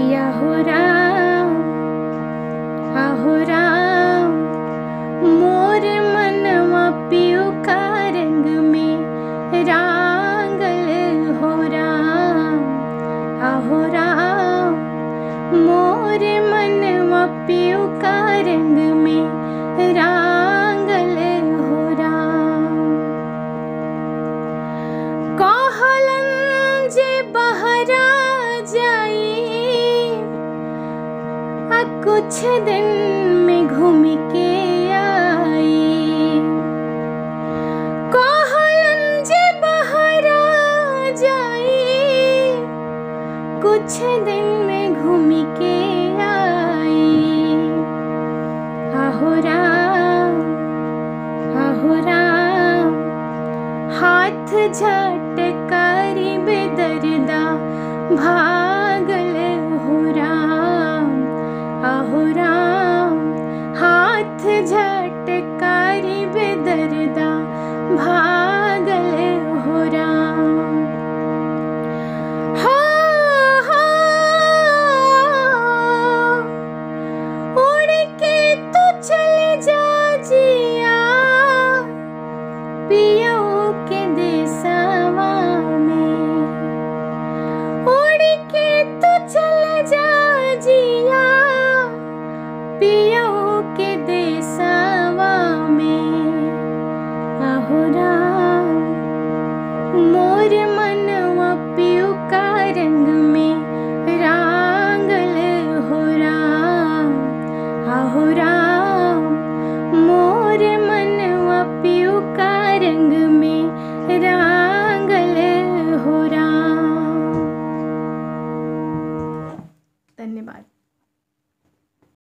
आहो राम मोर मनवा पियो का रंग में रांगल हो राम। आहो राम मोर मनवा पियो का रंग में रांगल हो राम। कहलन जे बहरा जाई कुछ दिन में घूम के आई। कहलन जे बहरा जाई कुछ दिन में घूम के आई। आहो राम हाथ झटकारी बेदर्दा भागल हो राम। आहो राम हाथ झटकारी बेदर्दा भागल हो राम। उड़ के तू चले जा जिया पियो के देशवा में। उड़ के तू चले जा जिया पियो के देशवा में। आहो